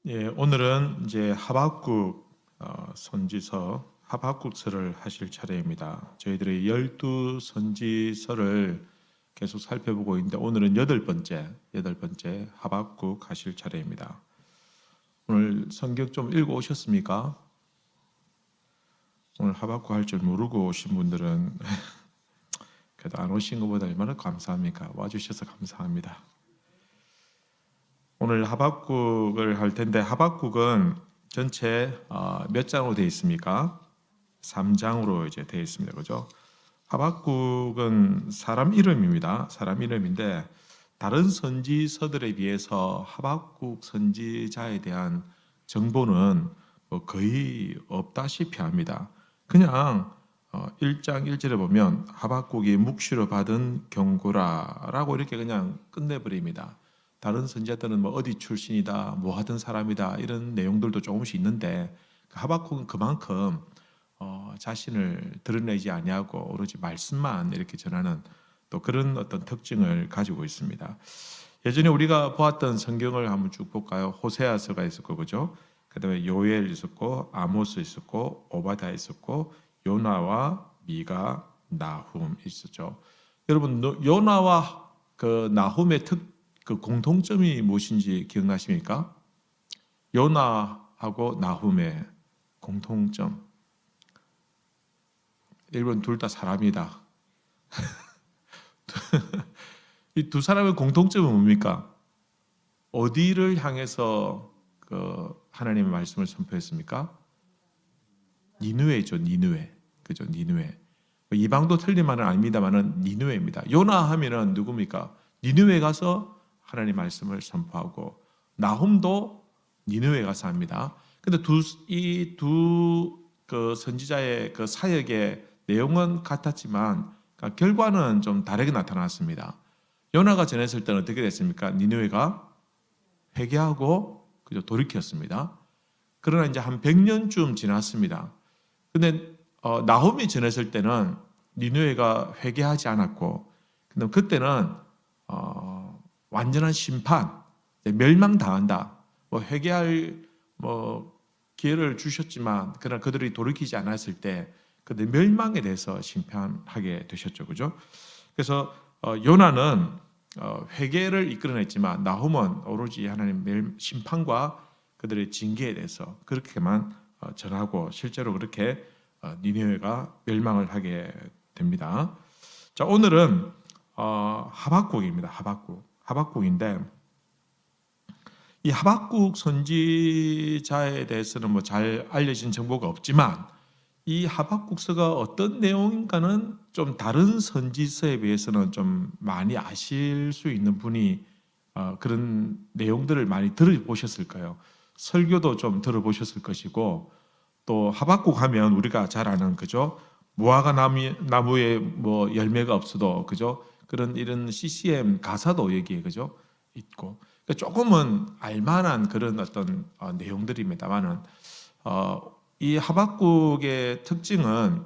예, 오늘은 이제 하박국 선지서 하박국서를 하실 차례입니다. 저희들이 12선지서를 계속 살펴보고 있는데 오늘은 여덟 번째 하박국 하실 차례입니다. 오늘 성경 좀 읽어 오셨습니까? 오늘 하박국 할 줄 모르고 오신 분들은 그래도 안 오신 것보다 얼마나 감사합니까? 와주셔서 감사합니다. 오늘 하박국을 할 텐데 하박국은 전체 몇 장으로 되어 있습니까? 3장으로 이제 되어 있습니다. 그죠? 하박국은 사람 이름입니다. 사람 이름인데 다른 선지서들에 비해서 하박국 선지자에 대한 정보는 뭐 거의 없다시피 합니다. 그냥 1장 1절에 보면 하박국이 묵시로 받은 경고라라고 이렇게 그냥 끝내버립니다. 다른 선지자들은 뭐 어디 출신이다, 뭐 하던 사람이다 이런 내용들도 조금씩 있는데 하박국은 그만큼 자신을 드러내지 아니하고 오로지 말씀만 이렇게 전하는 또 그런 어떤 특징을 가지고 있습니다. 예전에 우리가 보았던 성경을 한번 쭉 볼까요? 호세아서가 있었고 그죠? 그다음에 요엘 있었고 아모스 있었고 오바다 있었고 요나와 미가 나훔 있었죠. 여러분 요나와 그 나훔의 그 공통점이 무엇인지 기억나십니까? 요나하고 나훔의 공통점. 1번 둘 다 사람이다. 이 두 사람의 공통점은 뭡니까? 어디를 향해서 그 하나님의 말씀을 선포했습니까? 니느웨죠, 니느웨. 그죠, 니느웨. 이방도 틀린 말은 아닙니다만은 니느웨입니다. 요나 하면은 누굽니까? 니느웨 가서 하나님 말씀을 선포하고 나훔도 니느웨 가서 합니다. 근데 이 두 그 선지자의 그 사역의 내용은 같았지만 그러니까 결과는 좀 다르게 나타났습니다. 요나가 전했을 때는 어떻게 됐습니까? 니느웨가 회개하고 그저 돌이켰습니다. 그러나 이제 한 100년쯤 지났습니다. 근데 나훔이 전했을 때는 니느웨가 회개하지 않았고, 근데 그때는 완전한 심판, 멸망당한다. 뭐 회개할 뭐 기회를 주셨지만, 그러나 그들이 돌이키지 않았을 때 그들 멸망에 대해서 심판하게 되셨죠, 그죠? 그래서 요나는 회개를 이끌어냈지만 나훔은 오로지 하나님 심판과 그들의 징계에 대해서 그렇게만 전하고 실제로 그렇게 니느웨가 멸망을 하게 됩니다. 자, 오늘은 하박국입니다. 하박국인데 이 하박국 선지자에 대해서는 뭐 잘 알려진 정보가 없지만 이 하박국서가 어떤 내용인가는 좀 다른 선지서에 비해서는 좀 많이 아실 수 있는 분이 그런 내용들을 많이 들어보셨을 거예요. 설교도 좀 들어보셨을 것이고 또 하박국 하면 우리가 잘 아는 그죠? 무화과 나무에 뭐 열매가 없어도 그죠? 그런 이런 CCM 가사도 여기에 그죠? 있고 그러니까 조금은 알만한 그런 어떤 내용들입니다만은 이 하박국의 특징은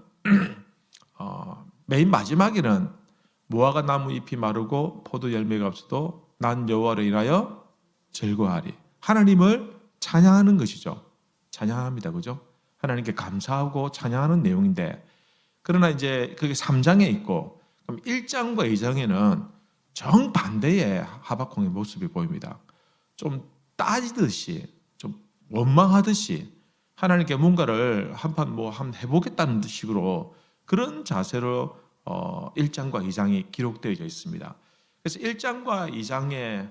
맨 마지막에는 무화과 나무 잎이 마르고 포도 열매가 없어도 난 여호와를 인하여 즐거워하리. 하나님을 찬양하는 것이죠. 찬양합니다. 그죠? 하나님께 감사하고 찬양하는 내용인데 그러나 이제 그게 3장에 있고 그럼 1장과 2장에는 정반대의 하박국의 모습이 보입니다. 좀 따지듯이 좀 원망하듯이 하나님께 뭔가를 한판 해보겠다는 식으로 그런 자세로 1장과 2장이 기록되어 있습니다. 그래서 1장과 2장의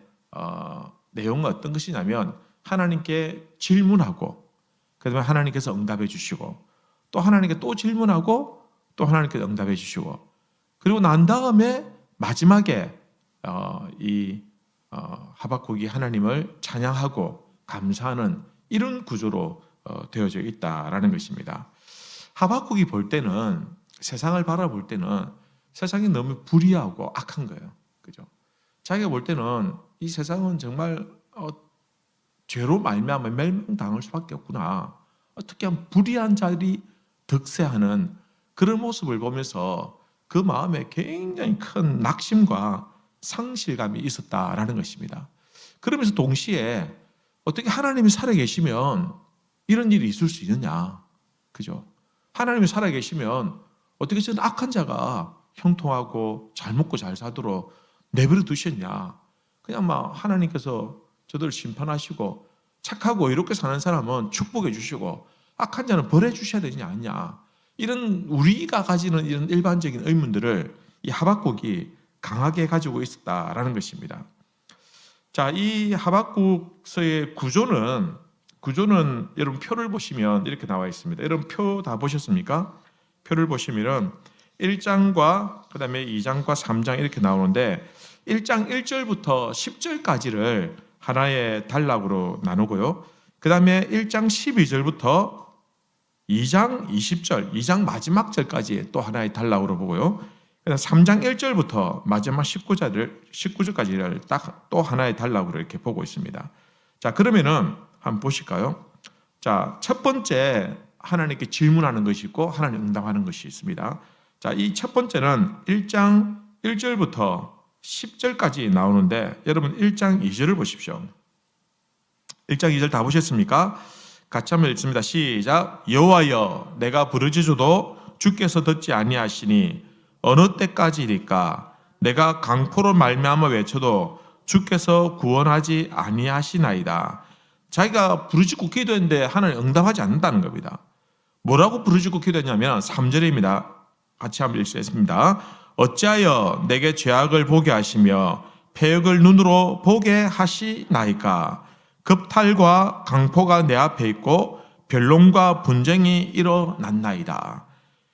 내용은 어떤 것이냐면 하나님께 질문하고 그다음에 하나님께서 응답해 주시고 또 하나님께 또 질문하고 또 하나님께 응답해 주시고 그리고 난 다음에 마지막에 이 하박국이 하나님을 찬양하고 감사하는 이런 구조로 되어져 있다라는 것입니다. 하박국이 볼 때는 세상을 바라볼 때는 세상이 너무 불의하고 악한 거예요. 그죠? 자기가 볼 때는 이 세상은 정말 죄로 말미암아 멸망당할 수밖에 없구나. 어떻게 하면 불의한 자들이 득세하는 그런 모습을 보면서 그 마음에 굉장히 큰 낙심과 상실감이 있었다라는 것입니다. 그러면서 동시에 어떻게 하나님이 살아계시면 이런 일이 있을 수 있느냐? 그죠? 하나님이 살아계시면 어떻게 저는 악한 자가 형통하고 잘 먹고 잘 사도록 내버려 두셨냐? 그냥 막 하나님께서 저들을 심판하시고 착하고 이렇게 사는 사람은 축복해 주시고 악한 자는 벌해 주셔야 되지 않냐? 이런 우리가 가지는 이런 일반적인 의문들을 이 하박국이 강하게 가지고 있었다라는 것입니다. 자, 이 하박국서의 구조는 여러분 표를 보시면 이렇게 나와 있습니다. 여러분 표 다 보셨습니까? 표를 보시면은 1장과 그다음에 2장과 3장 이렇게 나오는데 1장 1절부터 10절까지를 하나의 단락으로 나누고요. 그다음에 1장 12절부터 2장 20절, 2장 마지막 절까지 또 하나의 단락으로 보고요. 그다음 3장 1절부터 마지막 19절까지를 딱 또 하나의 단락으로 이렇게 보고 있습니다. 자, 그러면은 한번 보실까요? 자, 첫 번째 하나님께 질문하는 것이 있고 하나님 응답하는 것이 있습니다. 자, 이 첫 번째는 1장 1절부터 10절까지 나오는데 여러분 1장 2절을 보십시오. 1장 2절 다 보셨습니까? 같이 한번 읽습니다. 시작. 여호와여 내가 부르짖어도 주께서 듣지 아니하시니 어느 때까지일까? 내가 강포로 말미암아 외쳐도 주께서 구원하지 아니하시나이다. 자기가 부르짖고 기도했는데 하나님 응답하지 않는다는 겁니다. 뭐라고 부르짖고 기도했냐면 3절입니다. 같이 한번 읽겠습니다. 어찌하여 내게 죄악을 보게 하시며 패역을 눈으로 보게 하시나이까? 급탈과 강포가 내 앞에 있고 변론과 분쟁이 일어났나이다.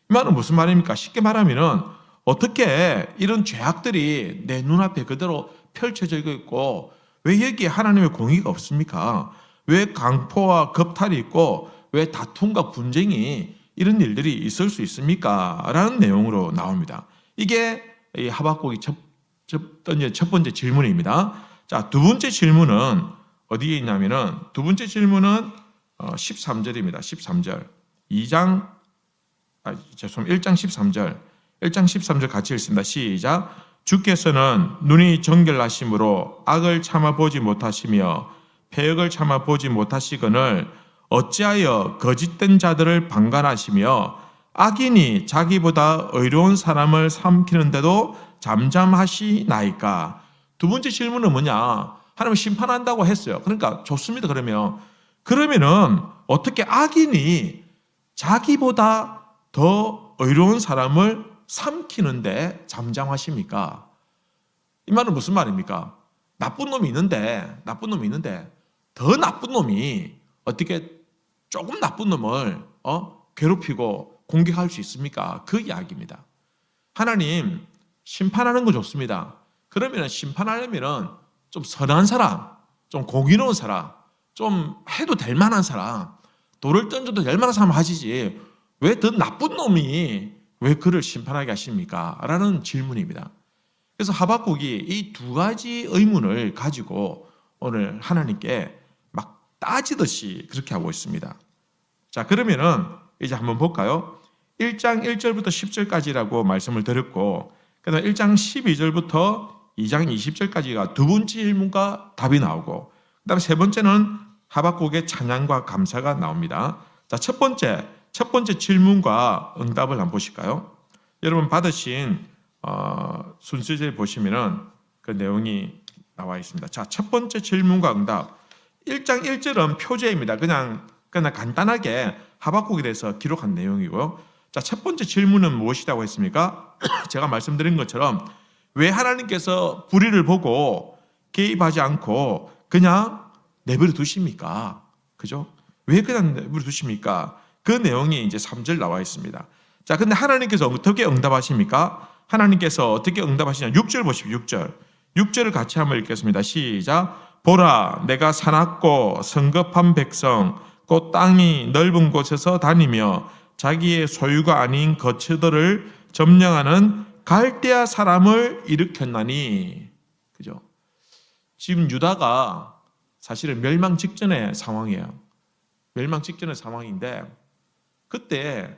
이 말은 무슨 말입니까? 쉽게 말하면은 어떻게 이런 죄악들이 내 눈앞에 그대로 펼쳐져 있고 왜 여기에 하나님의 공의가 없습니까? 왜 강포와 급탈이 있고 왜 다툼과 분쟁이 이런 일들이 있을 수 있습니까? 라는 내용으로 나옵니다. 이게 이 하박국의 첫 번째 질문입니다. 자, 두 번째 질문은 어디에 있냐면은 두 번째 질문은 13절입니다. 13절. 1장 13절. 1장 13절 같이 읽습니다. 시작. 주께서는 눈이 정결하심으로 악을 참아보지 못하시며 패역을 참아보지 못하시거늘 어찌하여 거짓된 자들을 방관하시며 악인이 자기보다 의로운 사람을 삼키는데도 잠잠하시나이까? 두 번째 질문은 뭐냐? 하나님 심판한다고 했어요. 그러니까 좋습니다. 그러면은 어떻게 악인이 자기보다 더 의로운 사람을 삼키는데 잠잠하십니까? 이 말은 무슨 말입니까? 나쁜 놈이 있는데 더 나쁜 놈이 어떻게 조금 나쁜 놈을 괴롭히고 공격할 수 있습니까? 그 이야기입니다. 하나님 심판하는 거 좋습니다. 그러면 심판하려면 좀 선한 사람, 좀 공의로운 사람, 좀 해도 될 만한 사람, 돌을 던져도 될 만한 사람 하시지 왜 더 나쁜 놈이 왜 그를 심판하게 하십니까? 라는 질문입니다. 그래서 하박국이 이 두 가지 의문을 가지고 오늘 하나님께 막 따지듯이 그렇게 하고 있습니다. 자, 그러면은 이제 한번 볼까요? 1장 1절부터 10절까지라고 말씀을 드렸고, 그다음 1장 12절부터 2장 20절까지가 두 번째 질문과 답이 나오고, 그다음 세 번째는 하박국의 찬양과 감사가 나옵니다. 자, 첫 번째 질문과 응답을 한번 보실까요? 여러분 받으신 순서지에 보시면은 그 내용이 나와 있습니다. 자, 첫 번째 질문과 응답. 1장 1절은 표제입니다. 그냥 간단하게 하박국에 대해서 기록한 내용이고요. 자, 첫 번째 질문은 무엇이라고 했습니까? 제가 말씀드린 것처럼 왜 하나님께서 불의를 보고 개입하지 않고 그냥 내버려 두십니까? 그죠? 왜 그냥 내버려 두십니까? 그 내용이 이제 3절 나와 있습니다. 자, 근데 하나님께서 어떻게 응답하십니까? 하나님께서 어떻게 응답하시냐? 6절 보십시오. 6절을 같이 한번 읽겠습니다. 시작. 보라, 내가 사납고 성급한 백성, 곧 땅이 넓은 곳에서 다니며 자기의 소유가 아닌 거처들을 점령하는 갈대아 사람을 일으켰나니. 그죠? 지금 유다가 사실은 멸망 직전의 상황이에요. 멸망 직전의 상황인데 그때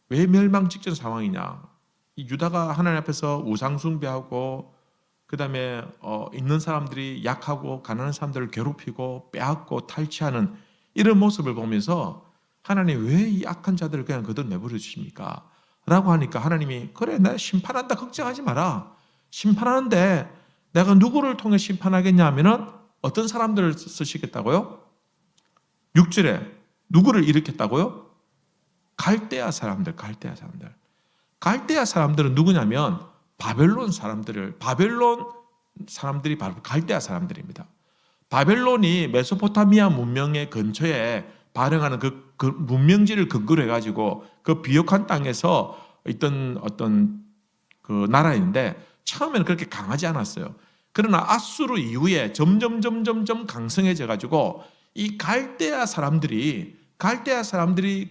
왜 멸망 직전 상황이냐? 이 유다가 하나님 앞에서 우상 숭배하고 그다음에 있는 사람들이 약하고 가난한 사람들을 괴롭히고 빼앗고 탈취하는 이런 모습을 보면서 하나님 왜 이 악한 자들을 그냥 그대로 내버려 주십니까? 라고 하니까 하나님이 그래 내가 심판한다 걱정하지 마라. 심판하는데 내가 누구를 통해 심판하겠냐 하면은 어떤 사람들을 쓰시겠다고요? 6절에 누구를 일으켰다고요? 갈대아 사람들. 갈대아 사람들은 누구냐면 바벨론 사람들이 바로 갈대아 사람들입니다. 바벨론이 메소포타미아 문명의 근처에 발행하는 그 문명지를 근거로 해가지고 그 비옥한 땅에서 있던 어떤 그 나라인데 처음에는 그렇게 강하지 않았어요. 그러나 아수르 이후에 점점 강성해져 가지고 이 갈대아 사람들이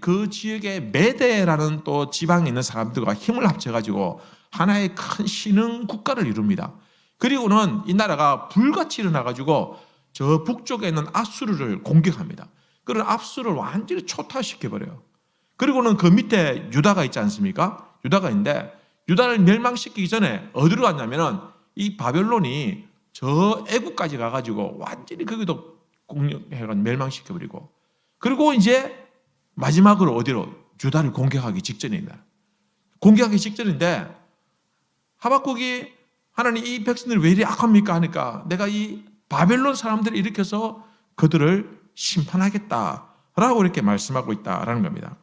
그 지역에 메데라는 또 지방에 있는 사람들과 힘을 합쳐가지고 하나의 큰 신흥 국가를 이룹니다. 그리고는 이 나라가 불같이 일어나가지고 저 북쪽에 있는 아수르를 공격합니다. 그런 아수르를 완전히 초토화시켜버려요. 그리고는 그 밑에 유다가 있지 않습니까? 유다가 있는데 유다를 멸망시키기 전에 어디로 갔냐면은 이 바벨론이 저 애국까지 가가지고 완전히 거기도 공격해가 멸망시켜버리고 그리고 이제 마지막으로 어디로? 유다를 공격하기 직전입니다. 공격하기 직전인데 하박국이 하나님 이 백성들이 왜 이리 악합니까? 하니까 내가 이 바벨론 사람들을 일으켜서 그들을 심판하겠다라고 이렇게 말씀하고 있다라는 겁니다.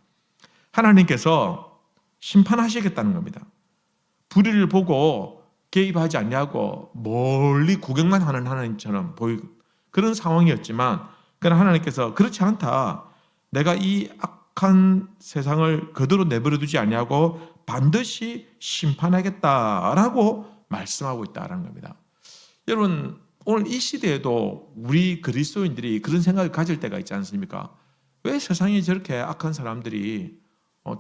하나님께서 심판하시겠다는 겁니다. 불의를 보고 개입하지 않냐고 멀리 구경만 하는 하나님처럼 보이고 그런 상황이었지만 그러나 하나님께서 그렇지 않다. 내가 이 악한 세상을 그대로 내버려 두지 않냐고 반드시 심판하겠다라고 말씀하고 있다는 겁니다. 여러분 오늘 이 시대에도 우리 그리스도인들이 그런 생각을 가질 때가 있지 않습니까? 왜 세상에 저렇게 악한 사람들이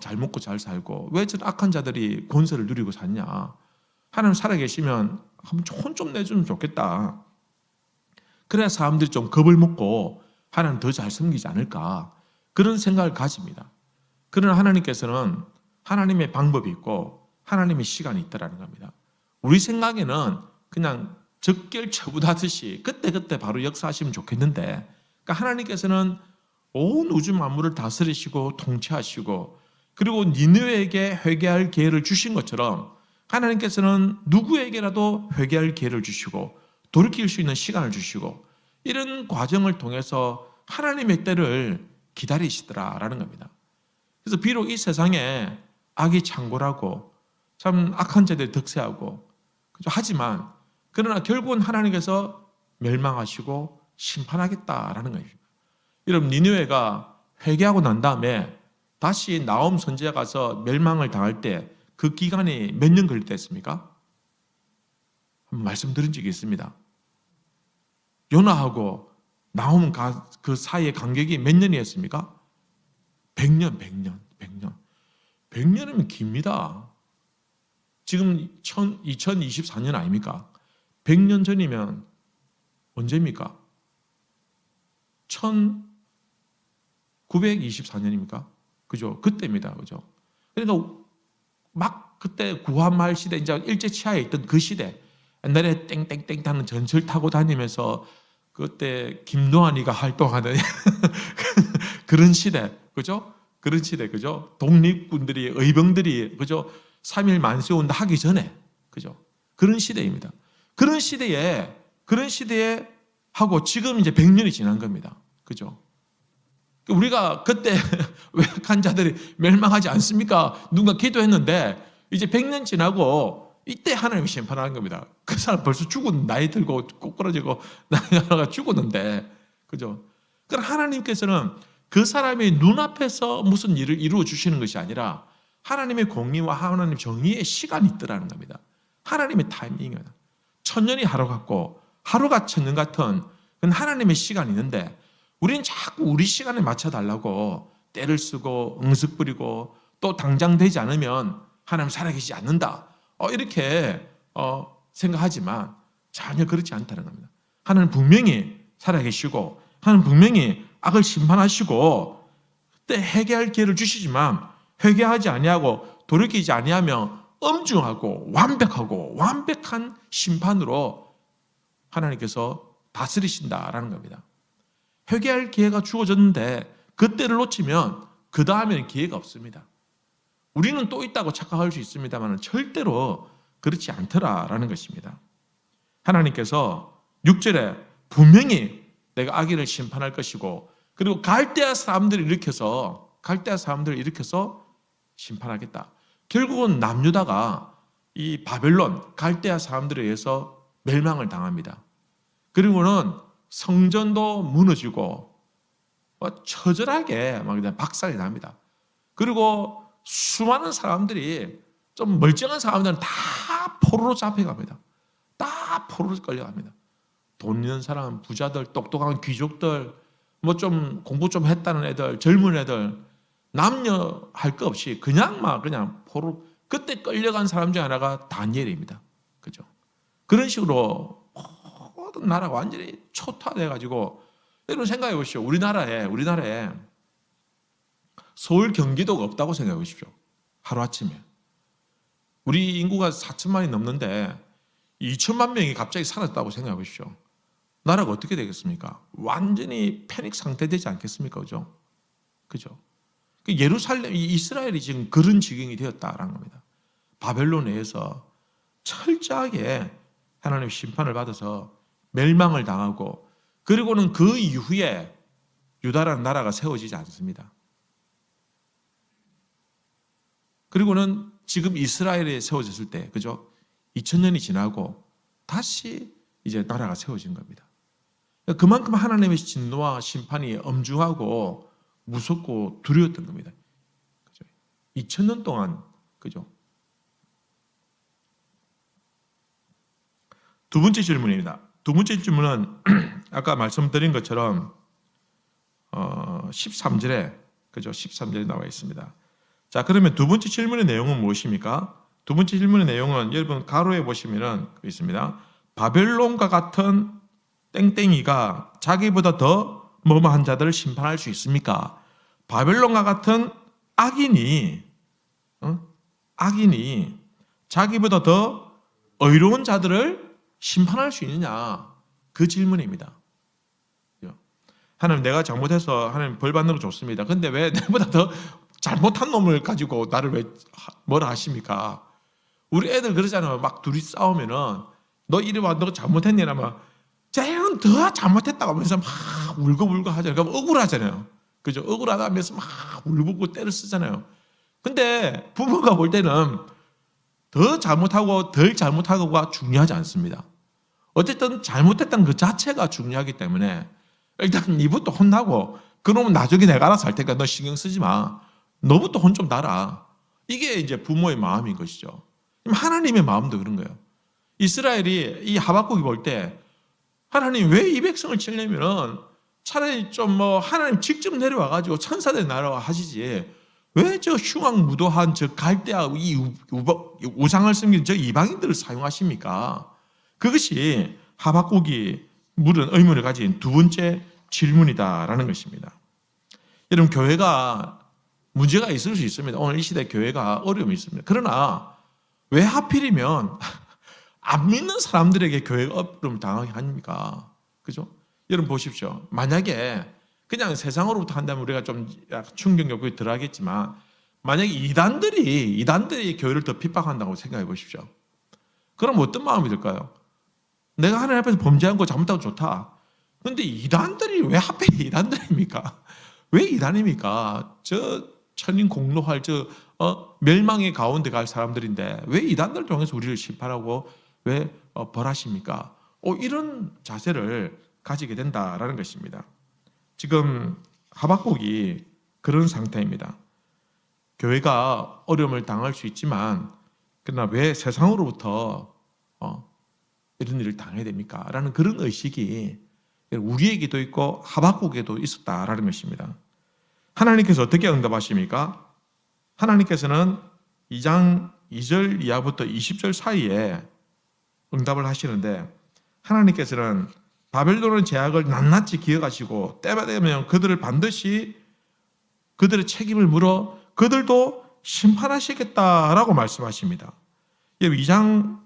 잘 먹고 잘 살고 왜 저런 악한 자들이 권세를 누리고 사냐? 하나님 살아계시면 혼 좀 내주면 좋겠다. 그래야 사람들이 좀 겁을 먹고 하나님 더 잘 섬기지 않을까 그런 생각을 가집니다. 그러나 하나님께서는 하나님의 방법이 있고 하나님의 시간이 있다라는 겁니다. 우리 생각에는 그냥 적결처부하듯이 그때그때 바로 역사하시면 좋겠는데 그러니까 하나님께서는 온 우주 만물을 다스리시고 통치하시고 그리고 니느웨에게 회개할 기회를 주신 것처럼 하나님께서는 누구에게라도 회개할 기회를 주시고 돌이킬 수 있는 시간을 주시고 이런 과정을 통해서 하나님의 때를 기다리시더라라는 겁니다. 그래서 비록 이 세상에 악이 창궐하고 참 악한 자들이 득세하고 하지만 그러나 결국은 하나님께서 멸망하시고 심판하겠다라는 거예요. 여러분 니느웨가 회개하고 난 다음에 다시 나홈 선지자가 가서 멸망을 당할 때 그 기간이 몇 년 걸릴 때 했습니까? 한번 말씀드린 적이 있습니다. 요나하고 나홈 그 사이의 간격이 몇 년이었습니까? 100년. 100년이면 깁니다. 지금 2024년 아닙니까? 100년 전이면 언제입니까? 1924년입니까? 그죠? 그때입니다. 그죠? 그러니까 막 그때 구한말 시대, 이제 일제치하에 있던 그 시대, 옛날에 땡땡땡 타는 전철 타고 다니면서 그때 김노한이가 활동하는 그런 시대, 그죠? 그런 시대, 그죠? 독립군들이, 의병들이, 그죠? 3.1 만세운동 하기 전에, 그죠? 그런 시대입니다. 그런 시대에 하고 지금 이제 100년이 지난 겁니다. 그죠? 우리가 그때 왜 악한 자들이 멸망하지 않습니까? 누군가 기도했는데 이제 100년 지나고 이때 하나님이 심판하는 겁니다. 그 사람 벌써 죽은 나이 들고 꼬꾸라지고 나이가 죽었는데 그죠? 그럼 하나님께서는 그 사람의 눈앞에서 무슨 일을 이루어 주시는 것이 아니라 하나님의 공의와 하나님의 정의의 시간이 있더라는 겁니다. 하나님의 타이밍입니다. 천년이 하루 같고 하루가 천년 같은 그건 하나님의 시간이 있는데 우리는 자꾸 우리 시간에 맞춰달라고 때를 쓰고 응석 부리고 또 당장 되지 않으면 하나님 살아계시지 않는다. 이렇게 생각하지만 전혀 그렇지 않다는 겁니다. 하나님 분명히 살아계시고 하나님 분명히 악을 심판하시고 그때 회개할 기회를 주시지만 회개하지 아니하고 돌이키지 아니하면 엄중하고 완벽한 심판으로 하나님께서 다스리신다라는 겁니다. 회개할 기회가 주어졌는데 그때를 놓치면 그 다음에는 기회가 없습니다. 우리는 또 있다고 착각할 수 있습니다만 절대로 그렇지 않더라라는 것입니다. 하나님께서 6절에 분명히 내가 악인을 심판할 것이고 그리고 갈대아 사람들을 일으켜서 심판하겠다. 결국은 남유다가 이 바벨론 갈대아 사람들에 의해서 멸망을 당합니다. 그리고는 성전도 무너지고 처절하게 막 그냥 박살이 납니다. 그리고 수많은 사람들이 좀 멀쩡한 사람들은 다 포로로 잡혀갑니다. 다 포로로 끌려갑니다. 돈 있는 사람, 부자들, 똑똑한 귀족들, 뭐 좀 공부 좀 했다는 애들, 젊은 애들, 남녀 할 거 없이 그냥 포로. 그때 끌려간 사람 중 하나가 다니엘입니다. 그죠? 그런 식으로 모든 나라가 완전히 초토화돼가지고 여러분 생각해 보십시오. 우리나라에 서울 경기도가 없다고 생각해 보십시오. 하루아침에. 우리 인구가 4천만이 넘는데 2천만 명이 갑자기 사라졌다고 생각해 보십시오. 나라가 어떻게 되겠습니까? 완전히 패닉 상태 되지 않겠습니까? 그죠? 그죠? 예루살렘, 이스라엘이 지금 그런 지경이 되었다라는 겁니다. 바벨론에서 철저하게 하나님의 심판을 받아서 멸망을 당하고 그리고는 그 이후에 유다라는 나라가 세워지지 않습니다. 그리고는 지금 이스라엘에 세워졌을 때, 그죠? 2000년이 지나고 다시 이제 나라가 세워진 겁니다. 그만큼 하나님의 진노와 심판이 엄중하고 무섭고 두려웠던 겁니다. 그죠? 2000년 동안, 그죠? 두 번째 질문입니다. 두 번째 질문은 아까 말씀드린 것처럼 13절에, 그죠? 13절에 나와 있습니다. 자, 그러면 두 번째 질문의 내용은 무엇입니까? 두 번째 질문의 내용은 여러분 가로에 보시면은 있습니다. 바벨론과 같은 땡땡이가 자기보다 더 뭐뭐한 자들을 심판할 수 있습니까? 바벨론과 같은 악인이 자기보다 더 의로운 자들을 심판할 수 있느냐? 그 질문입니다. 하나님, 내가 잘못해서 하나님 벌 받는 거 좋습니다. 근데 왜 내보다 더 잘못한 놈을 가지고 나를 왜 뭐라 하십니까? 우리 애들 그러잖아요. 막 둘이 싸우면은 너 이리 와, 너 잘못했니? 라면 쟤는 더 잘못했다고 하면서 막 울고불고 하잖아요. 그럼 억울하잖아요. 그죠? 억울하다면서 막 울고 때를 쓰잖아요. 근데 부모가 볼 때는 더 잘못하고 덜 잘못하고가 중요하지 않습니다. 어쨌든 잘못했던 그 자체가 중요하기 때문에 일단 니부터 혼나고 그러면 나중에 내가 알아서 할 테니까 너 신경 쓰지 마. 너부터 혼 좀 나라. 이게 이제 부모의 마음인 것이죠. 하나님의 마음도 그런 거예요. 이스라엘이 이 하박국이 볼 때 하나님 왜 이 백성을 치려면은 차라리 좀 하나님 직접 내려와가지고 천사들 나라와 하시지 왜 저 흉악무도한 저 갈대아 이 우상을 섬기는 저 이방인들을 사용하십니까? 그것이 하박국이 물은 의문을 가진 두 번째 질문이다라는 것입니다. 여러분, 교회가 문제가 있을 수 있습니다. 오늘 이 시대 교회가 어려움이 있습니다. 그러나 왜 하필이면 안 믿는 사람들에게 교회가 어려움을 당하게 합니까? 그죠? 여러분 보십시오. 만약에 그냥 세상으로부터 한다면 우리가 좀 충격적으로 덜하겠지만 만약에 이단들이 교회를 더 핍박한다고 생각해 보십시오. 그럼 어떤 마음이 들까요? 내가 하나님 앞에서 범죄한 거 잘못하고 좋다. 그런데 이단들이 왜 하필 이단들입니까? 왜 이단입니까? 저 천인 공로할 멸망의 가운데 갈 사람들인데 왜 이단들 통해서 우리를 심판하고 왜 벌하십니까? 이런 자세를 가지게 된다라는 것입니다. 지금 하박국이 그런 상태입니다. 교회가 어려움을 당할 수 있지만 그러나 왜 세상으로부터 이런 일을 당해야 됩니까? 라는 그런 의식이 우리에게도 있고 하박국에도 있었다라는 것입니다. 하나님께서 어떻게 응답하십니까? 하나님께서는 2장 2절 이하부터 20절 사이에 응답을 하시는데 하나님께서는 바벨론의 죄악을 낱낱이 기억하시고 때가 되면 그들을 반드시 그들의 책임을 물어 그들도 심판하시겠다라고 말씀하십니다. 2장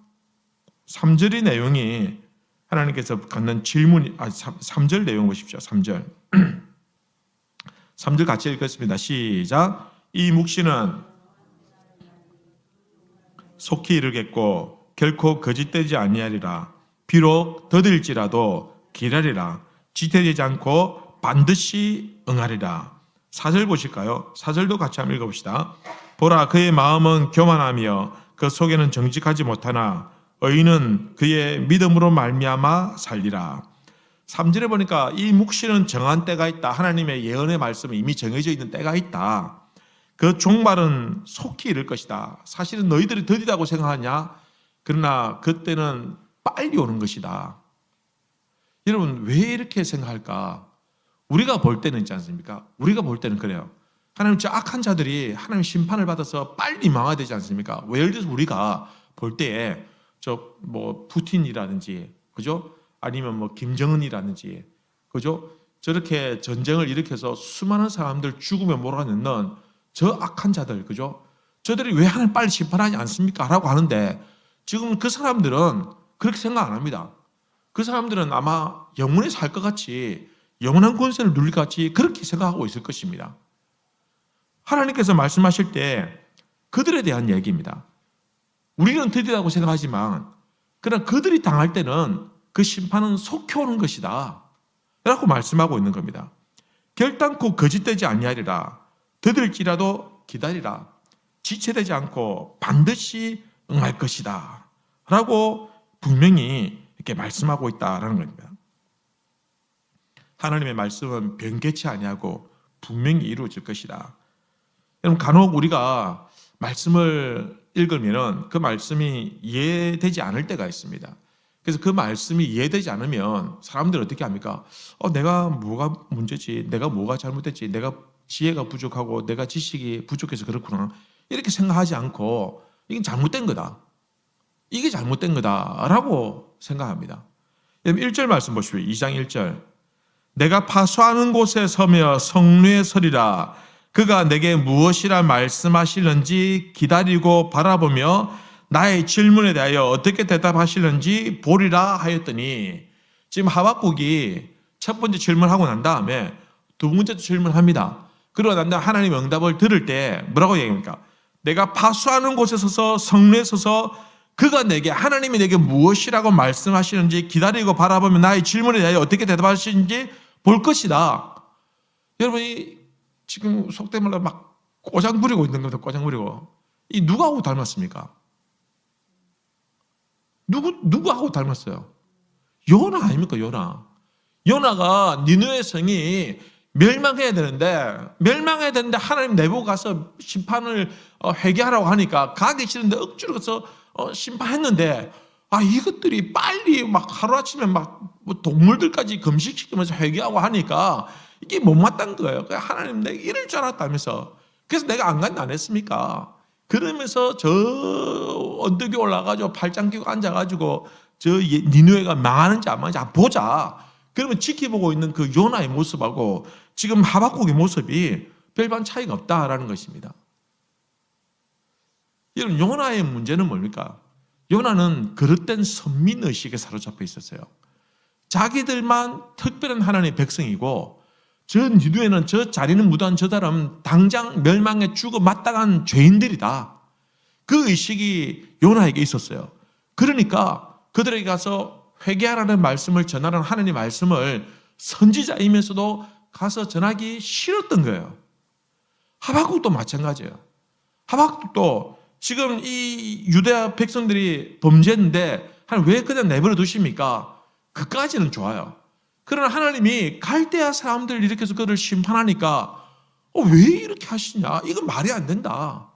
3절의 내용이 하나님께서 갖는 질문이 3절 내용 보십시오. 3절 3절 같이 읽겠습니다. 시작. 이 묵시는 속히 이르겠고 결코 거짓되지 아니하리라. 비록 더딜지라도 기다리라. 지체되지 않고 반드시 응하리라. 4절 보실까요? 4절도 같이 한번 읽어봅시다. 보라, 그의 마음은 교만하며 그 속에는 정직하지 못하나 의인은 그의 믿음으로 말미암아 살리라. 3절에 보니까 이 묵시는 정한 때가 있다. 하나님의 예언의 말씀은 이미 정해져 있는 때가 있다. 그 종말은 속히 이를 것이다. 사실은 너희들이 더디다고 생각하냐? 그러나 그때는 빨리 오는 것이다. 여러분, 왜 이렇게 생각할까? 우리가 볼 때는 있지 않습니까? 우리가 볼 때는 그래요. 하나님, 저 악한 자들이 하나님 심판을 받아서 빨리 망해야 되지 않습니까? 예를 들어서 우리가 볼 때에 푸틴이라든지, 그죠? 아니면 김정은이라든지, 그죠? 저렇게 전쟁을 일으켜서 수많은 사람들 죽음에 몰아넣는 저 악한 자들, 그죠? 저들이 왜 하나님 빨리 심판하지 않습니까? 라고 하는데 지금 그 사람들은 그렇게 생각 안 합니다. 그 사람들은 아마 영원히 살 것 같이, 영원한 권세를 누릴 것 같이 그렇게 생각하고 있을 것입니다. 하나님께서 말씀하실 때 그들에 대한 얘기입니다. 우리는 더디다고 생각하지만 그러나 그들이 당할 때는 그 심판은 속히 오는 것이다 라고 말씀하고 있는 겁니다. 결단코 거짓되지 아니하리라. 더딜지라도 기다리라. 지체되지 않고 반드시 응할 것이다 라고 분명히 이렇게 말씀하고 있다라는 겁니다. 하나님의 말씀은 변개치 아니하고 분명히 이루어질 것이다. 여러분, 간혹 우리가 말씀을 읽으면 그 말씀이 이해되지 않을 때가 있습니다. 그래서 그 말씀이 이해되지 않으면 사람들은 어떻게 합니까? 내가 뭐가 문제지? 내가 뭐가 잘못됐지? 내가 지혜가 부족하고 내가 지식이 부족해서 그렇구나. 이렇게 생각하지 않고 이게 잘못된 거다. 이게 잘못된 거다라고 생각합니다. 1절 말씀 보십시오. 2장 1절. 내가 파수하는 곳에 서며 성루에 서리라. 그가 내게 무엇이라 말씀하시는지 기다리고 바라보며 나의 질문에 대하여 어떻게 대답하시는지 보리라 하였더니, 지금 하박국이 첫 번째 질문하고 난 다음에 두 번째 질문합니다. 그러고 난 다음에 하나님의 응답을 들을 때 뭐라고 얘기합니까? 내가 파수하는 곳에 서서 성루에 서서 그가 내게, 하나님이 내게 무엇이라고 말씀하시는지 기다리고 바라보며 나의 질문에 대하여 어떻게 대답하시는지 볼 것이다. 여러분이 지금 속된 말로 막 꼬장 부리고 있는 겁니다. 꼬장 부리고. 이 누구하고 닮았습니까? 누구하고 닮았어요? 요나 아닙니까? 요나가 니느웨 성이 멸망해야 되는데 하나님 내보고 가서 심판을 회개하라고 하니까 가기 싫은데 억지로 가서 심판했는데, 이것들이 빨리 막 하루아침에 막 뭐 동물들까지 금식시키면서 회개하고 하니까 이게 못마땅한 거예요. 하나님, 내가 이럴 줄 알았다면서. 그래서 내가 안 간다 안 했습니까? 그러면서 저 언덕에 올라가지고 팔짱 끼고 앉아가지고 저 니느웨가 망하는지 안 망하는지 보자. 그러면 지켜보고 있는 그 요나의 모습하고 지금 하박국의 모습이 별반 차이가 없다라는 것입니다. 여러분, 요나의 문제는 뭡니까? 요나는 그릇된 선민의식에 사로잡혀 있었어요. 자기들만 특별한 하나님의 백성이고 저 니느웨는, 저 자리는 무도한 저 사람은 당장 멸망에 죽어 마땅한 죄인들이다. 그 의식이 요나에게 있었어요. 그러니까 그들에게 가서 회개하라는 말씀을 전하는 하나님의 말씀을 선지자이면서도 가서 전하기 싫었던 거예요. 하박국도 마찬가지예요. 하박국도 지금 이 유대아 백성들이 범죄했는데 하나님 왜 그냥 내버려 두십니까? 그까지는 좋아요. 그러나 하나님이 갈대아 사람들을 일으켜서 그들을 심판하니까 왜 이렇게 하시냐? 이건 말이 안 된다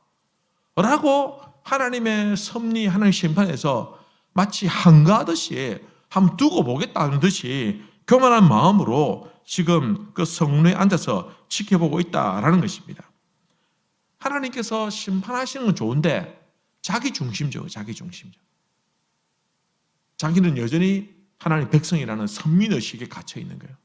라고 하나님의 섭리, 하나님의 심판에서 마치 한가하듯이 한번 두고 보겠다는 듯이 교만한 마음으로 지금 그 성문에 앉아서 지켜보고 있다라는 것입니다. 하나님께서 심판하시는 건 좋은데 자기 중심적. 자기는 여전히 하나님의 백성이라는 선민의식에 갇혀 있는 거예요.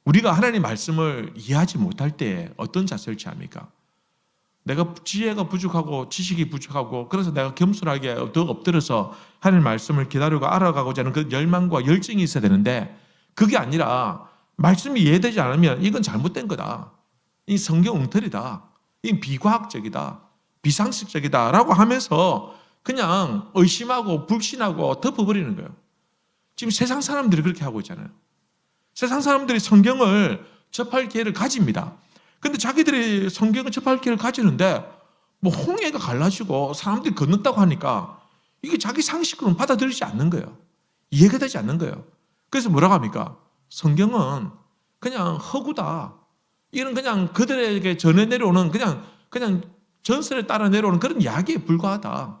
우리가 하나님의 말씀을 이해하지 못할 때 어떤 자세를 취합니까? 내가 지혜가 부족하고 지식이 부족하고 그래서 내가 겸손하게 더 엎드려서 하나님 말씀을 기다리고 알아가고자 하는 그 열망과 열정이 있어야 되는데 그게 아니라 말씀이 이해되지 않으면 이건 잘못된 거다. 이 성경 엉터리다. 이 비과학적이다. 비상식적이다 라고 하면서 그냥 의심하고 불신하고 덮어버리는 거예요. 지금 세상 사람들이 그렇게 하고 있잖아요. 세상 사람들이 성경을 접할 기회를 가집니다. 근데 자기들이 성경을 접할 기회를 가지는데 뭐 홍해가 갈라지고 사람들이 건넜다고 하니까 이게 자기 상식으로는 받아들이지 않는 거예요. 이해가 되지 않는 거예요. 그래서 뭐라고 합니까? 성경은 그냥 허구다. 이런 그냥 그들에게 전해 내려오는 그냥 전설에 따라 내려오는 그런 이야기에 불과하다.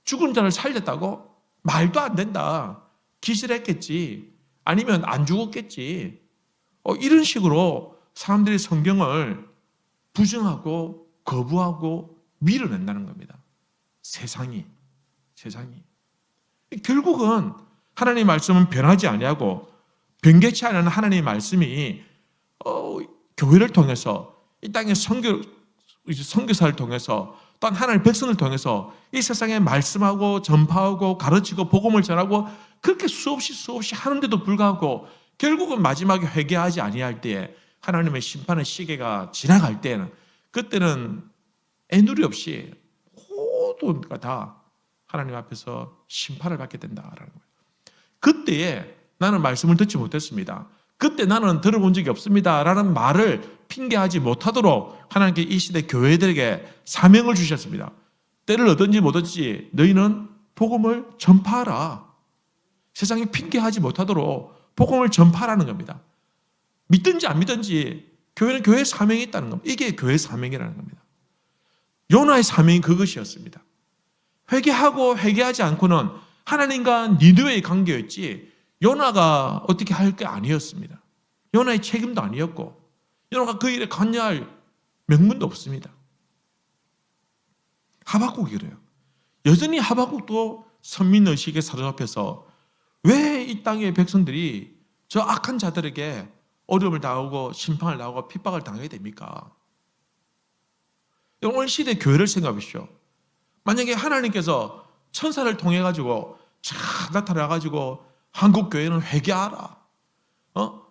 죽은 자를 살렸다고? 말도 안 된다. 기절했겠지. 아니면 안 죽었겠지. 이런 식으로 사람들이 성경을 부정하고 거부하고 밀어낸다는 겁니다. 세상이. 결국은 하나님의 말씀은 변하지 아니하고 변개치 않은 하나님의 말씀이 교회를 통해서 이 땅의 선교사를 통해서 또한 하나님의 백성을 통해서 이 세상에 말씀하고 전파하고 가르치고 복음을 전하고 그렇게 수없이 하는데도 불구하고 결국은 마지막에 회개하지 아니할 때에 하나님의 심판의 시계가 지나갈 때는 그때는 애누리 없이 모두가 다 하나님 앞에서 심판을 받게 된다라는 거예요. 그때에 나는 말씀을 듣지 못했습니다. 그때 나는 들어본 적이 없습니다 라는 말을 핑계하지 못하도록 하나님께 이 시대 교회들에게 사명을 주셨습니다. 때를 얻든지 못 얻든지 너희는 복음을 전파하라. 세상에 핑계하지 못하도록 복음을 전파하라는 겁니다. 믿든지 안 믿든지 교회는 교회의 사명이 있다는 겁니다. 이게 교회의 사명이라는 겁니다. 요나의 사명이 그것이었습니다. 회개하고 회개하지 않고는 하나님과 니느웨의 관계였지 요나가 어떻게 할 게 아니었습니다. 요나의 책임도 아니었고 요나가 그 일에 관여할 명분도 없습니다. 하박국이 그래요. 여전히 하박국도 선민의식에 사로잡혀서 왜 이 땅의 백성들이 저 악한 자들에게 어려움을 당하고 심판을 당하고 핍박을 당하게 됩니까? 오늘 시대 교회를 생각하십시오. 만약에 하나님께서 천사를 통해 가지고 쫙 나타나 가지고 한국 교회는 회개하라.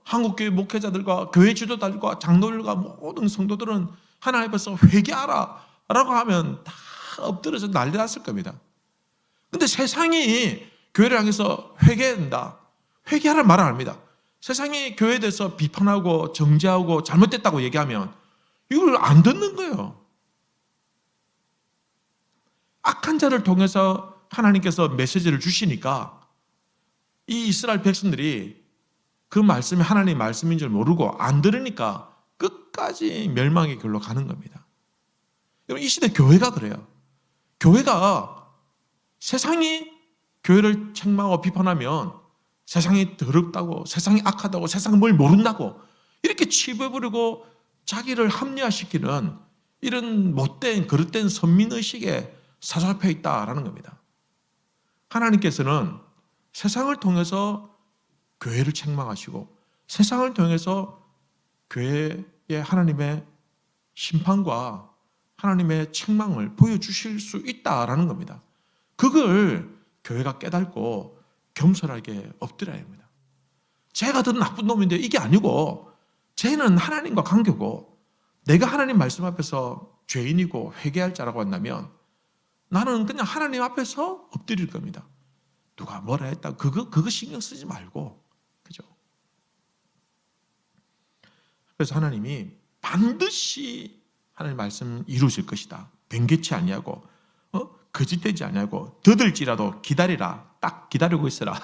한국 교회 목회자들과 교회 지도자들과 장로들과 모든 성도들은 하나님 앞에서 회개하라라고 하면 다 엎드려서 난리 났을 겁니다. 근데 세상이 교회를 향해서 회개한다. 회개하라는 말을 안 합니다. 세상이 교회에 대해서 비판하고 정죄하고 잘못됐다고 얘기하면 이걸 안 듣는 거예요. 악한 자를 통해서 하나님께서 메시지를 주시니까 이 이스라엘 백성들이 그 말씀이 하나님의 말씀인 줄 모르고 안 들으니까 끝까지 멸망의 길로 가는 겁니다. 여러분, 이 시대 교회가 그래요. 교회가 세상이 교회를 책망하고 비판하면 세상이 더럽다고, 세상이 악하다고, 세상이 뭘 모른다고 이렇게 치부해버리고 자기를 합리화시키는 이런 못된 거릇된 선민의식에 사로잡혀 있다라는 겁니다. 하나님께서는 세상을 통해서 교회를 책망하시고 세상을 통해서 교회의 하나님의 심판과 하나님의 책망을 보여주실 수 있다라는 겁니다. 그걸 교회가 깨닫고 겸손하게 엎드려야 합니다. 제가 더 나쁜 놈인데 이게 아니고 쟤는 하나님과 관계고 내가 하나님 말씀 앞에서 죄인이고 회개할 자라고 한다면 나는 그냥 하나님 앞에서 엎드릴 겁니다. 누가 뭐라 했다 그거 신경 쓰지 말고, 그죠? 그래서 하나님이 반드시 하나님 말씀 이루실 것이다. 변개치 아니하고 거짓되지 아니하고 더들지라도 기다리라. 딱 기다리고 있어라.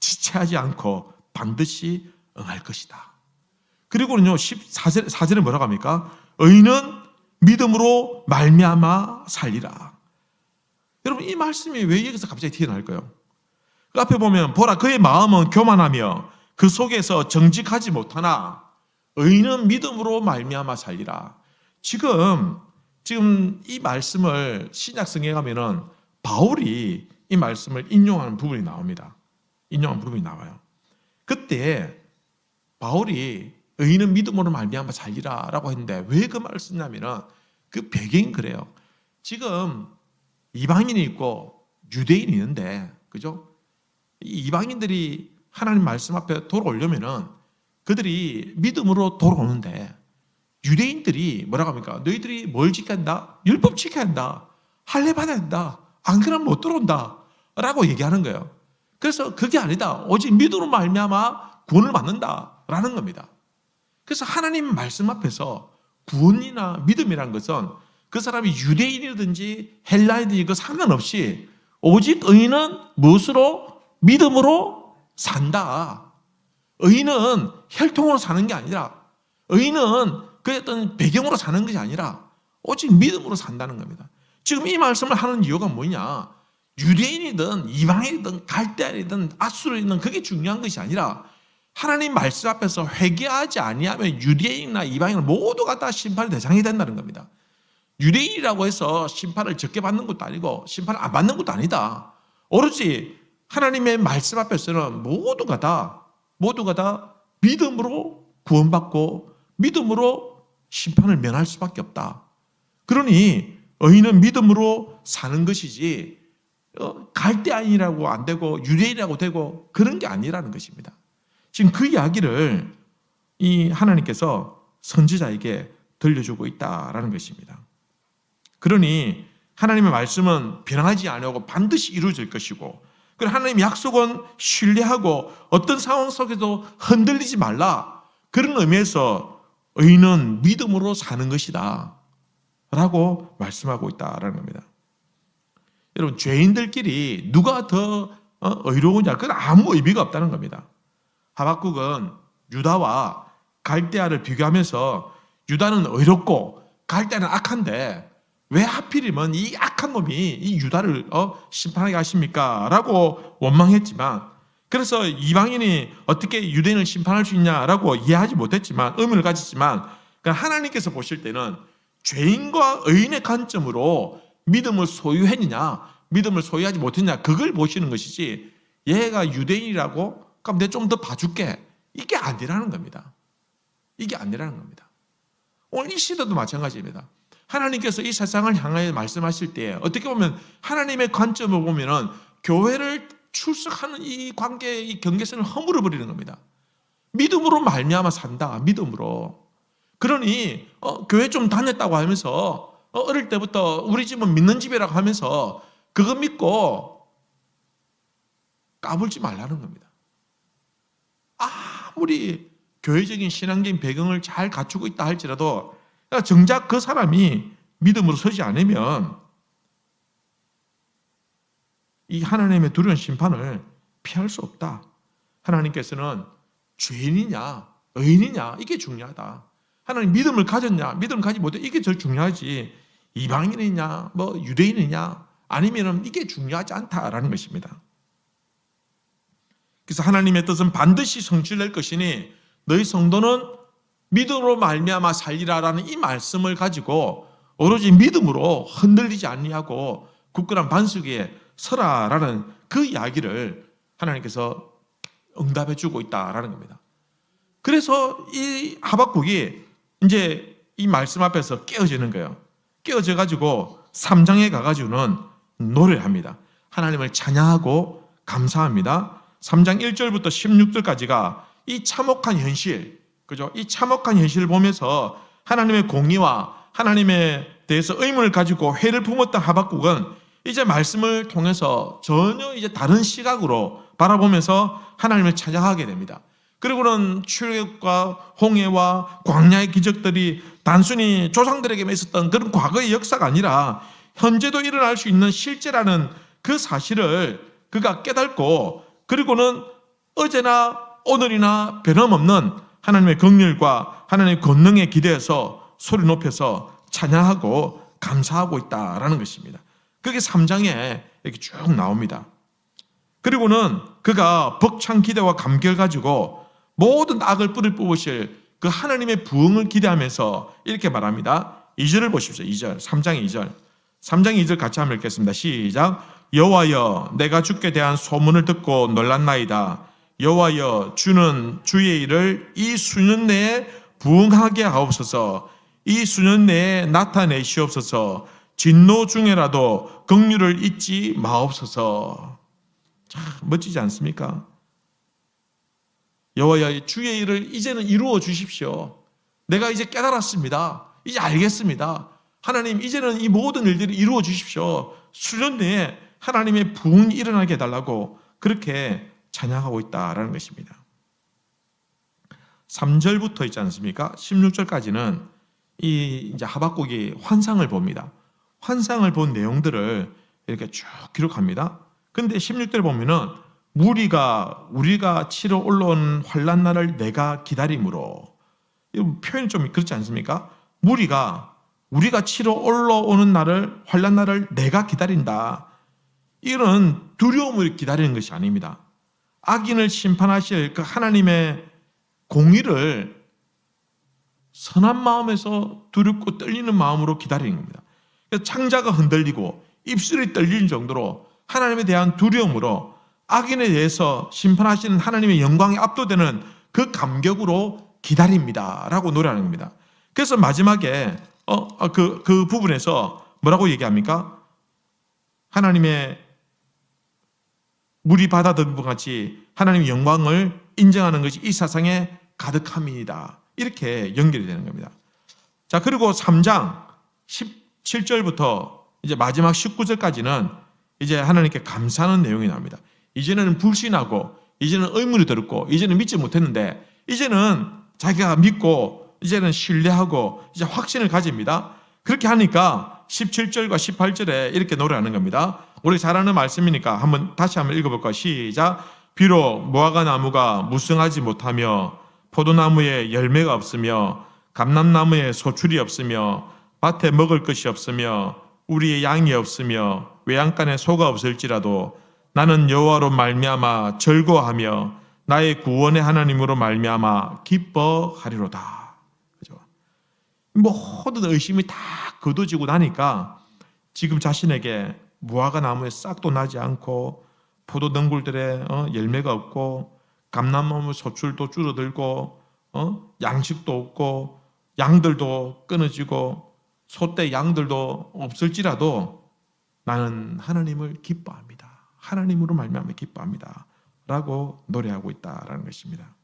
지체하지 않고 반드시 응할 것이다. 그리고는요 14절에 뭐라고 합니까? 의인은 믿음으로 말미암아 살리라. 여러분, 이 말씀이 왜 여기서 갑자기 튀어나올까요? 그 앞에 보면 보라 그의 마음은 교만하며 그 속에서 정직하지 못하나 의인은 믿음으로 말미암아 살리라. 지금 이 말씀을 신약성경에 가면은 바울이 이 말씀을 인용하는 부분이 나옵니다. 인용하는 부분이 나와요. 그때 바울이 의인은 믿음으로 말미암아 살리라라고 했는데 왜 그 말을 썼냐면은 그 배경이 그래요. 지금 이방인이 있고 유대인이 있는데, 그죠? 이 이방인들이 하나님 말씀 앞에 돌아오려면은 그들이 믿음으로 돌아오는데, 유대인들이 뭐라고 합니까? 너희들이 뭘 지켜야 한다? 율법 지켜야 한다. 할례 받아야 한다. 안 그러면 못 들어온다. 라고 얘기하는 거예요. 그래서 그게 아니다. 오직 믿음으로 말미암아 구원을 받는다라는 겁니다. 그래서 하나님 말씀 앞에서 구원이나 믿음이라는 것은 그 사람이 유대인이든지 헬라인이든지 그 상관없이 오직 의인은 무엇으로? 믿음으로 산다. 의인은 혈통으로 사는 게 아니라, 의인은 그의 어떤 배경으로 사는 것이 아니라 오직 믿음으로 산다는 겁니다. 지금 이 말씀을 하는 이유가 뭐냐? 유대인이든 이방인이든 갈대아이든 아수르이든 그게 중요한 것이 아니라 하나님 말씀 앞에서 회개하지 아니하면 유대인이나 이방인 모두가 다 심판의 대상이 된다는 겁니다. 유대인이라고 해서 심판을 적게 받는 것도 아니고 심판을 안 받는 것도 아니다. 오로지 하나님의 말씀 앞에서는 모두가 다 믿음으로 구원받고 믿음으로 심판을 면할 수밖에 없다. 그러니 의인은 믿음으로 사는 것이지 갈대아인이라고 안 되고 유대인이라고 되고 그런 게 아니라는 것입니다. 지금 그 이야기를 이 하나님께서 선지자에게 들려주고 있다라는 것입니다. 그러니 하나님의 말씀은 변하지 아니하고 반드시 이루어질 것이고, 그리고 하나님의 약속은 신뢰하고 어떤 상황 속에도 흔들리지 말라. 그런 의미에서 의인은 믿음으로 사는 것이다 라고 말씀하고 있다라는 겁니다. 여러분, 죄인들끼리 누가 더 의로우냐, 그건 아무 의미가 없다는 겁니다. 하박국은 유다와 갈대아를 비교하면서 유다는 의롭고 갈대아는 악한데 왜 하필이면 이 악한 놈이 이 유다를 심판하게 하십니까? 라고 원망했지만, 그래서 이방인이 어떻게 유대인을 심판할 수 있냐라고 이해하지 못했지만, 의문을 가졌지만, 하나님께서 보실 때는 죄인과 의인의 관점으로 믿음을 소유했느냐, 믿음을 소유하지 못했냐, 그걸 보시는 것이지, 얘가 유대인이라고? 그럼 내가 좀 더 봐줄게. 이게 아니라는 겁니다. 이게 아니라는 겁니다. 오늘 이 시대도 마찬가지입니다. 하나님께서 이 세상을 향하여 말씀하실 때 어떻게 보면 하나님의 관점을 보면은 교회를 출석하는 이 관계, 이 경계선을 허물어 버리는 겁니다. 믿음으로 말미암아 산다. 믿음으로. 그러니 교회 좀 다녔다고 하면서 어릴 때부터 우리 집은 믿는 집이라고 하면서 그거 믿고 까불지 말라는 겁니다. 아무리 교회적인 신앙적인 배경을 잘 갖추고 있다 할지라도 정작 그 사람이 믿음으로 서지 않으면 이 하나님의 두려운 심판을 피할 수 없다. 하나님께서는 죄인이냐 의인이냐 이게 중요하다. 하나님 믿음을 가졌냐 믿음을 가지 못해 이게 제일 중요하지, 이방인이냐 뭐 유대인이냐 아니면 이게 중요하지 않다라는 것입니다. 그래서 하나님의 뜻은 반드시 성취될 것이니 너희 성도는 믿음으로 말미암아 살리라라는 이 말씀을 가지고 오로지 믿음으로 흔들리지 아니하고 굳건한 반석 위에 서라라는 그 이야기를 하나님께서 응답해 주고 있다라는 겁니다. 그래서 이 하박국이 이제 이 말씀 앞에서 깨어지는 거예요. 깨어져 가지고 3장에 가가지고는 노래를 합니다. 하나님을 찬양하고 감사합니다. 3장 1절부터 16절까지가 이 참혹한 현실, 그죠? 이 참혹한 현실을 보면서 하나님의 공의와 하나님에 대해서 의문을 가지고 회를 품었던 하박국은 이제 말씀을 통해서 전혀 이제 다른 시각으로 바라보면서 하나님을 찬양하게 됩니다. 그리고는 출애굽과 홍해와 광야의 기적들이 단순히 조상들에게만 있었던 그런 과거의 역사가 아니라 현재도 일어날 수 있는 실제라는 그 사실을 그가 깨닫고, 그리고는 어제나 오늘이나 변함없는 하나님의 긍휼과 하나님의 권능에 기대해서 소리 높여서 찬양하고 감사하고 있다라는 것입니다. 그게 3장에 이렇게 쭉 나옵니다. 그리고는 그가 벅찬 기대와 감격을 가지고 모든 악을 뿌리 뽑으실 그 하나님의 부흥을 기대하면서 이렇게 말합니다. 2절을 보십시오. 2절, 3장의 2절. 3장의 2절 같이 한번 읽겠습니다. 시작. 여호와여, 내가 주께 대한 소문을 듣고 놀랐나이다. 여호와여, 주는 주의 일을 이 수년 내에 부응하게 하옵소서. 이 수년 내에 나타내시옵소서. 진노 중에라도 긍휼을 잊지 마옵소서. 참 멋지지 않습니까? 여호와여, 주의 일을 이제는 이루어 주십시오. 내가 이제 깨달았습니다. 이제 알겠습니다. 하나님, 이제는 이 모든 일들을 이루어 주십시오. 수년 내에 하나님의 부흥이 일어나게 해달라고 그렇게 찬양하고 있다라는 것입니다. 3절부터 있지 않습니까? 16절까지는 이제 하박국이 환상을 봅니다. 환상을 본 내용들을 이렇게 쭉 기록합니다. 근데 16절에 보면은 우리가 치러 올라온 환난 날을 내가 기다림으로, 이 표현이 좀 그렇지 않습니까? 우리가 치러 올라오는 날을, 환난 날을 내가 기다린다. 이런 두려움을 기다리는 것이 아닙니다. 악인을 심판하실 그 하나님의 공의를 선한 마음에서 두렵고 떨리는 마음으로 기다리는 겁니다. 그래서 창자가 흔들리고 입술이 떨리는 정도로 하나님에 대한 두려움으로 악인에 대해서 심판하시는 하나님의 영광에 압도되는 그 감격으로 기다립니다 라고 노래하는 겁니다. 그래서 마지막에 그 부분에서 뭐라고 얘기합니까? 하나님의 물이 바다 덮은 것 같이 하나님의 영광을 인정하는 것이 이 세상에 가득함이다. 이렇게 연결이 되는 겁니다. 자, 그리고 3장 17절부터 이제 마지막 19절까지는 이제 하나님께 감사하는 내용이 나옵니다. 이제는 불신하고, 이제는 의문이 들었고, 이제는 믿지 못했는데, 이제는 자기가 믿고, 이제는 신뢰하고, 이제 확신을 가집니다. 그렇게 하니까 17절과 18절에 이렇게 노래하는 겁니다. 우리 잘 아는 말씀이니까 다시 한번 읽어볼까요? 시작. 비록 무화과 나무가 무성하지 못하며 포도나무에 열매가 없으며 감람나무에 소출이 없으며 밭에 먹을 것이 없으며 우리의 양이 없으며 외양간에 소가 없을지라도 나는 여호와로 말미암아 즐거워하며 나의 구원의 하나님으로 말미암아 기뻐하리로다. 그죠? 모든 의심이 다 거둬지고 나니까 지금 자신에게 무화과 나무에 싹도 나지 않고 포도 덩굴들에 열매가 없고 감람나무 소출도 줄어들고 양식도 없고 양들도 끊어지고 소떼 양들도 없을지라도 나는 하나님을 기뻐합니다. 하나님으로 말미암아 기뻐합니다. 라고 노래하고 있다라는 것입니다.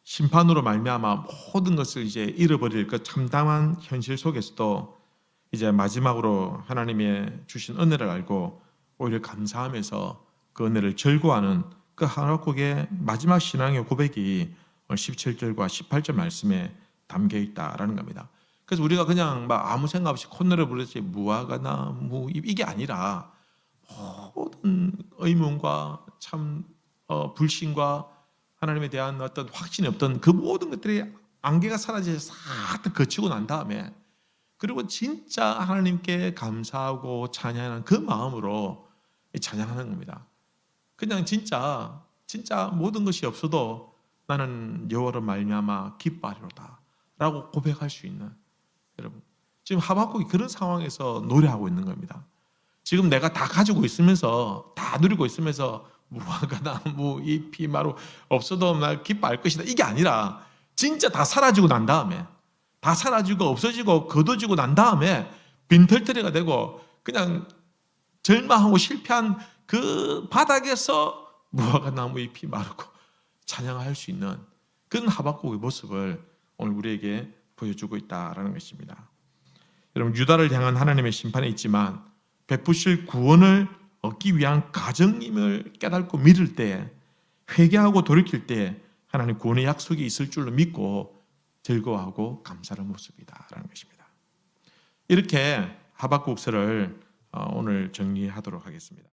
심판으로 말미암아 모든 것을 이제 잃어버릴 그 참담한 현실 속에서도 이제 마지막으로 하나님의 주신 은혜를 알고 오히려 감사하면서 그 은혜를 즐거워하는 그 하박국의 마지막 신앙의 고백이 17절과 18절 말씀에 담겨 있다라는 겁니다. 그래서 우리가 그냥 막 아무 생각 없이 콧노래 부르듯이 무화과나 이게 아니라 모든 의문과 참 불신과 하나님에 대한 어떤 확신이 없던 그 모든 것들이 안개가 사라져서 싹 거치고 난 다음에 그리고 진짜 하나님께 감사하고 찬양하는 그 마음으로 찬양하는 겁니다. 그냥 진짜 모든 것이 없어도 나는 여호와로 말미암아 기뻐하리로다 라고 고백할 수 있는, 여러분 지금 하박국이 그런 상황에서 노래하고 있는 겁니다. 지금 내가 다 가지고 있으면서 다 누리고 있으면서 무화과 나무 잎이 마루 없어도 날 기뻐할 것이다 이게 아니라 진짜 다 사라지고 난 다음에, 다 사라지고 없어지고 거둬지고 난 다음에 빈털터리가 되고 그냥 절망하고 실패한 그 바닥에서 무화과 나무 잎이 마르고 찬양할 수 있는 그런 하박국의 모습을 오늘 우리에게 보여주고 있다라는 것입니다. 여러분, 유다를 향한 하나님의 심판이 있지만 베푸실 구원을 얻기 위한 가정임을 깨닫고 믿을 때, 회개하고 돌이킬 때 하나님 구원의 약속이 있을 줄로 믿고 즐거워하고 감사하는 모습이다라는 것입니다. 이렇게 하박국서를 오늘 정리하도록 하겠습니다.